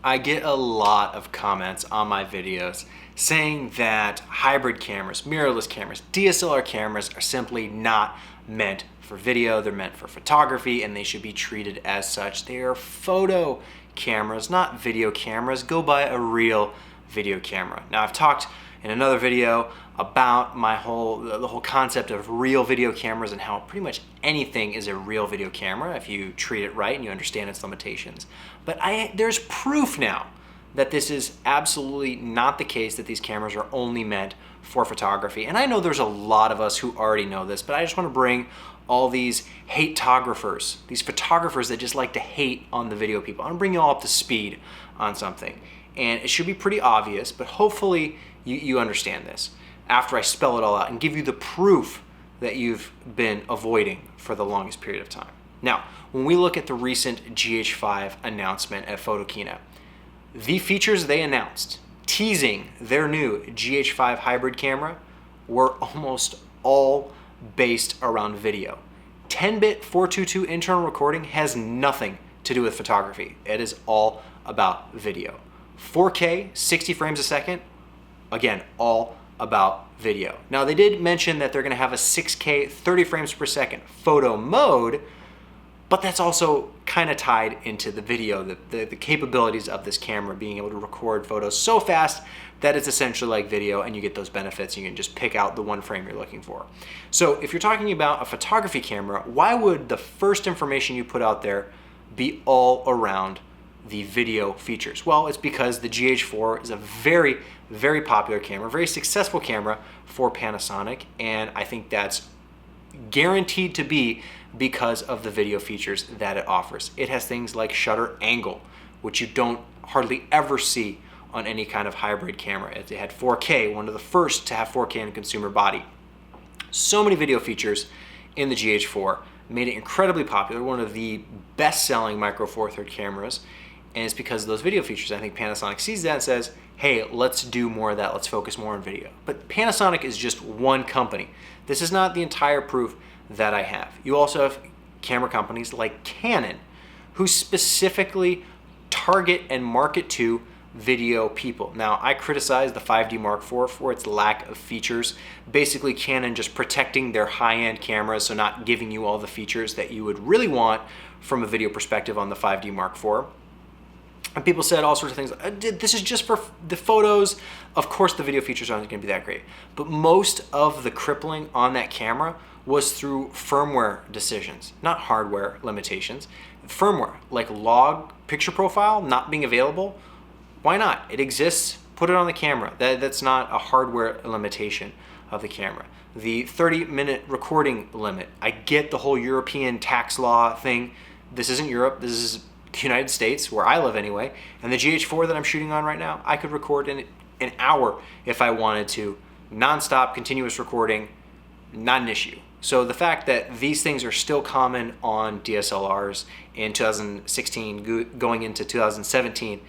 I get a lot of comments on my videos saying that hybrid cameras, mirrorless cameras, DSLR cameras are simply not meant for video. They're meant for photography and they should be treated as such. They are photo cameras, not video cameras. Go buy a real video camera. Now, I've talked in another video about the whole concept of real video cameras and how pretty much anything is a real video camera if you treat it right and you understand its limitations. But there's proof now that this is absolutely not the case, that these cameras are only meant for photography. And I know there's a lot of us who already know this, but I just want to bring all these hate-tographers, these photographers that just like to hate on the video people. I want to bring you all up to speed on something. And it should be pretty obvious, but hopefully you understand this after I spell it all out and give you the proof that you've been avoiding for the longest period of time. Now, when we look at the recent GH5 announcement at Photokina, the features they announced teasing their new GH5 hybrid camera were almost all based around video. 10-bit 422 internal recording has nothing to do with photography. It is all about video. 4K, 60 frames a second, again, all about video. Now, they did mention that they're going to have a 6K 30 frames per second photo mode, but that's also kind of tied into the video, the capabilities of this camera being able to record photos so fast that it's essentially like video and you get those benefits. You can just pick out the one frame you're looking for. So if you're talking about a photography camera, why would the first information you put out there be all around the video features? Well, it's because the GH4 is a very, very popular camera, very successful camera for Panasonic, and I think that's guaranteed to be because of the video features that it offers. It has things like shutter angle, which you don't hardly ever see on any kind of hybrid camera. It had 4K, one of the first to have 4K in a consumer body. So many video features in the GH4 made it incredibly popular, one of the best-selling micro four third cameras. And it's because of those video features. I think Panasonic sees that and says, hey, let's do more of that. Let's focus more on video. But Panasonic is just one company. This is not the entire proof that I have. You also have camera companies like Canon, who specifically target and market to video people. Now, I criticize the 5D Mark IV for its lack of features. Basically, Canon just protecting their high-end cameras, so not giving you all the features that you would really want from a video perspective on the 5D Mark IV. And people said all sorts of things. This is just for the photos. Of course, the video features aren't going to be that great. But most of the crippling on that camera was through firmware decisions, not hardware limitations. Firmware, like log picture profile not being available. Why not? It exists. Put it on the camera. That's not a hardware limitation of the camera. The 30-minute recording limit. I get the whole European tax law thing. This isn't Europe. This is the United States, where I live anyway, and the GH4 that I'm shooting on right now, I could record in an hour if I wanted to. Non-stop, continuous recording, not an issue. So the fact that these things are still common on DSLRs in 2016 going into 2017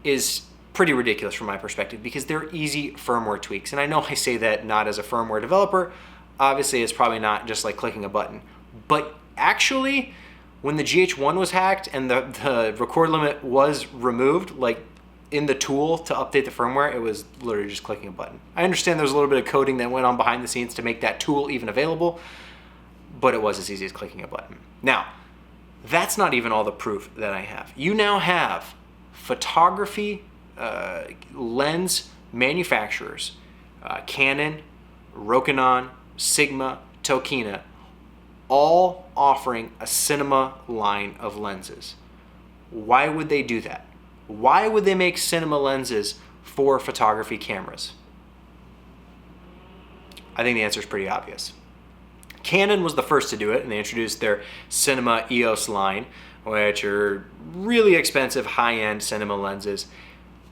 is pretty ridiculous from my perspective, because they're easy firmware tweaks. And I know I say that not as a firmware developer. Obviously, it's probably not just like clicking a button. But actually, when the GH1 was hacked and the record limit was removed, like in the tool to update the firmware, it was literally just clicking a button. I understand there was a little bit of coding that went on behind the scenes to make that tool even available, but it was as easy as clicking a button. Now, that's not even all the proof that I have. You now have photography lens manufacturers, Canon, Rokinon, Sigma, Tokina, all offering a cinema line of lenses. Why would they do that? Why would they make cinema lenses for photography cameras? I think the answer is pretty obvious. Canon was the first to do it, and they introduced their Cinema EOS line, which are really expensive, high-end cinema lenses.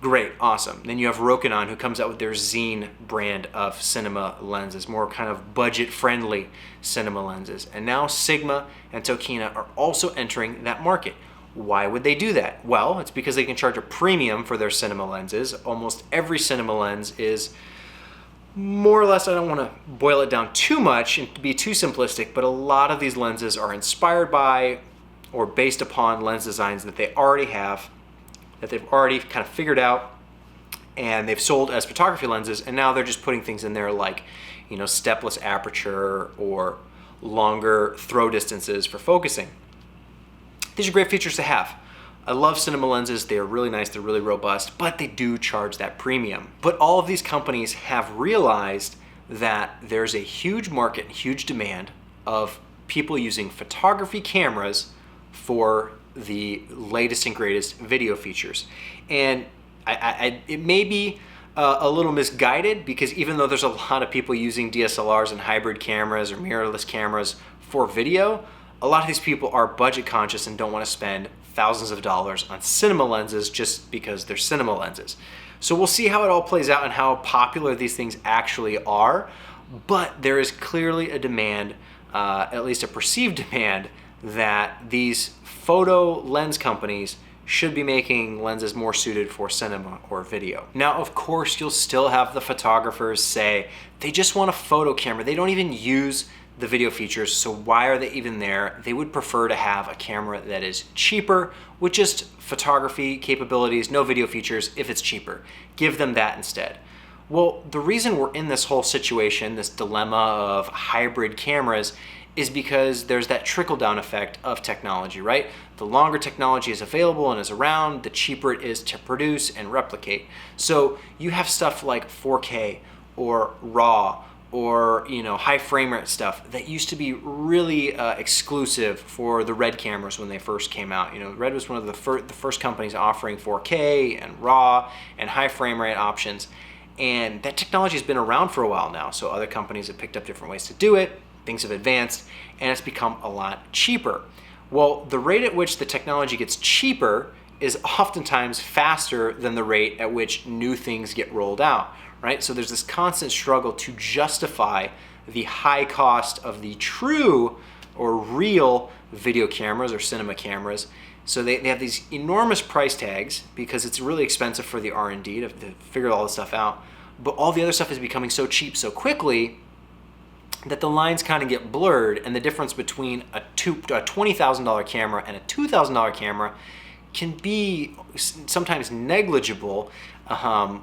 Great, awesome. Then you have Rokinon, who comes out with their Zine brand of cinema lenses, more kind of budget-friendly cinema lenses. And now Sigma and Tokina are also entering that market. Why would they do that? Well, it's because they can charge a premium for their cinema lenses. Almost every cinema lens is more or less, I don't want to boil it down too much and be too simplistic, but a lot of these lenses are inspired by or based upon lens designs that they already have that they've already kind of figured out and they've sold as photography lenses, and now they're just putting things in there like, you know, stepless aperture or longer throw distances for focusing. These are great features to have. I love cinema lenses. They're really nice, they're really robust, but they do charge that premium. But all of these companies have realized that there's a huge market, huge demand of people using photography cameras for the latest and greatest video features. And it may be a little misguided, because even though there's a lot of people using DSLRs and hybrid cameras or mirrorless cameras for video, a lot of these people are budget conscious and don't want to spend thousands of dollars on cinema lenses just because they're cinema lenses. So we'll see how it all plays out and how popular these things actually are. But there is clearly a demand, at least a perceived demand, that these photo lens companies should be making lenses more suited for cinema or video. Now, of course, you'll still have the photographers say they just want a photo camera. They don't even use the video features, so why are they even there? They would prefer to have a camera that is cheaper with just photography capabilities, no video features if it's cheaper. Give them that instead. Well, the reason we're in this whole situation, this dilemma of hybrid cameras, is because there's that trickle-down effect of technology, right? The longer technology is available and is around, the cheaper it is to produce and replicate. So you have stuff like 4K or RAW or, you know, high frame rate stuff that used to be really exclusive for the Red cameras when they first came out. You know, Red was one of the first companies offering 4K and RAW and high frame rate options. And that technology has been around for a while now, so other companies have picked up different ways to do it. Things have advanced, and it's become a lot cheaper. Well, the rate at which the technology gets cheaper is oftentimes faster than the rate at which new things get rolled out, right? So there's this constant struggle to justify the high cost of the true or real video cameras or cinema cameras. So they have these enormous price tags because it's really expensive for the R&D to figure all this stuff out. But all the other stuff is becoming so cheap so quickly that the lines kind of get blurred, and the difference between a $20,000 camera and a $2,000 camera can be sometimes negligible,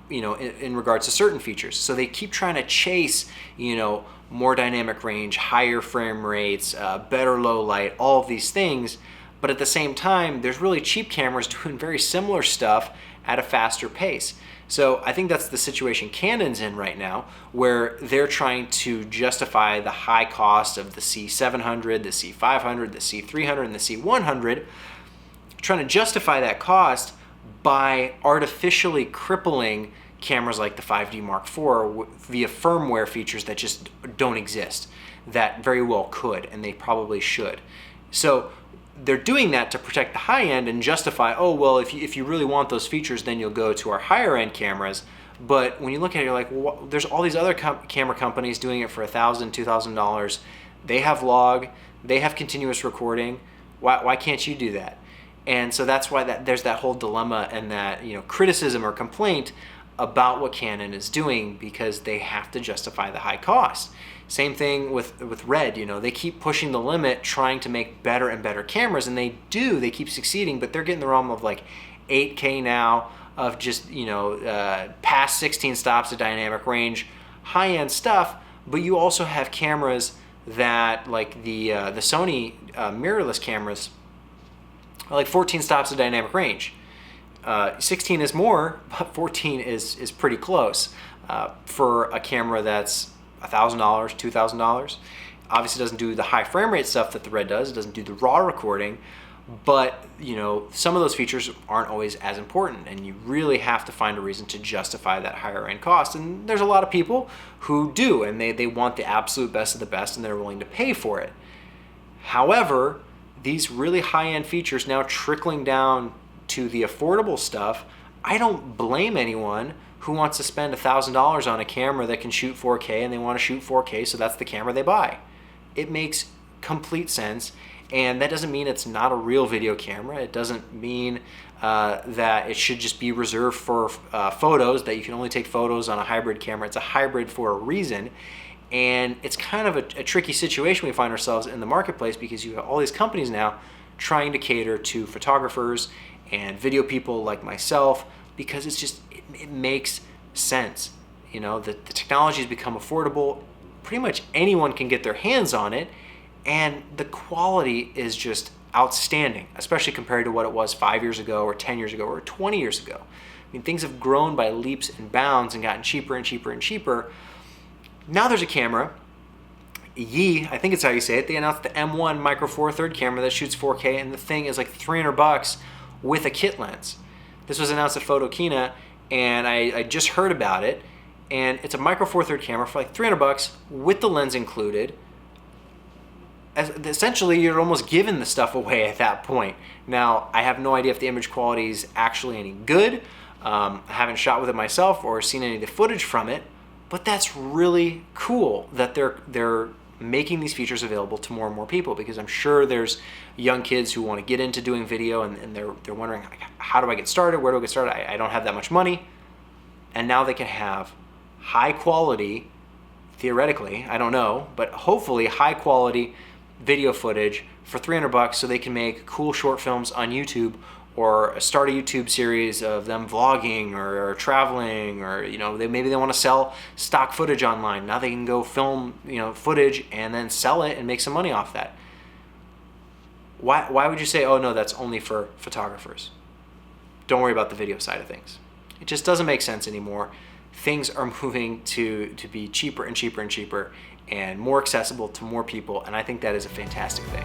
you know, in regards to certain features. So they keep trying to chase, you know, more dynamic range, higher frame rates, better low light, all of these things. But at the same time, there's really cheap cameras doing very similar stuff at a faster pace. So I think that's the situation Canon's in right now, where they're trying to justify the high cost of the C700, the C500, the C300, and the C100, trying to justify that cost by artificially crippling cameras like the 5D Mark IV via firmware features that just don't exist, that very well could, and they probably should. So they're doing that to protect the high end and justify, oh, well, if you really want those features, then you'll go to our higher end cameras. But when you look at it, you're like, well, there's all these other camera companies doing it for $1,000, $2,000. They have log, they have continuous recording. Why can't you do that? And so that's why there's that whole dilemma and that, you know, criticism or complaint about what Canon is doing, because they have to justify the high cost. Same thing with Red, you know, they keep pushing the limit, trying to make better and better cameras, and they keep succeeding, but they're getting the realm of like 8K now, of just, you know, past 16 stops of dynamic range, high-end stuff. But you also have cameras that, like the Sony mirrorless cameras, are like 14 stops of dynamic range. 16 is more, but 14 is pretty close for a camera that's $1,000, $2,000. Obviously doesn't do the high frame rate stuff that the Red does. It doesn't do the raw recording, but, you know, some of those features aren't always as important, and you really have to find a reason to justify that higher end cost. And there's a lot of people who do, and they want the absolute best of the best, and they're willing to pay for it. However, these really high end features now trickling down to the affordable stuff, I don't blame anyone who wants to spend $1,000 on a camera that can shoot 4K, and they want to shoot 4K, so that's the camera they buy. It makes complete sense, and that doesn't mean it's not a real video camera. It doesn't mean that it should just be reserved for photos, that you can only take photos on a hybrid camera. It's a hybrid for a reason, and it's kind of a tricky situation we find ourselves in the marketplace, because you have all these companies now trying to cater to photographers and video people like myself, because it's just, it makes sense. You know, the technology has become affordable. Pretty much anyone can get their hands on it, and the quality is just outstanding, especially compared to what it was 5 years ago or 10 years ago or 20 years ago. I mean, things have grown by leaps and bounds and gotten cheaper and cheaper and cheaper. Now there's a camera, Yi, I think it's how you say it, they announced the M1 Micro Four Third camera that shoots 4K, and the thing is like $300 with a kit lens. This was announced at Photokina, and I just heard about it, and it's a Micro Four Third camera for like $300 with the lens included. Essentially, you're almost giving the stuff away at that point. Now, I have no idea if the image quality is actually any good. I haven't shot with it myself or seen any of the footage from it, but that's really cool that they're making these features available to more and more people, because I'm sure there's young kids who want to get into doing video, and they're wondering, how do I get started? Where do I get started? I don't have that much money. And now they can have high quality, theoretically, I don't know, but hopefully high quality video footage for $300 so they can make cool short films on YouTube, or start a YouTube series of them vlogging or traveling, or maybe they want to sell stock footage online. Now they can go film footage and then sell it and make some money off that. Why would you say, oh no, that's only for photographers? Don't worry about the video side of things. It just doesn't make sense anymore. Things are moving to be cheaper and cheaper and cheaper, and more accessible to more people, and I think that is a fantastic thing.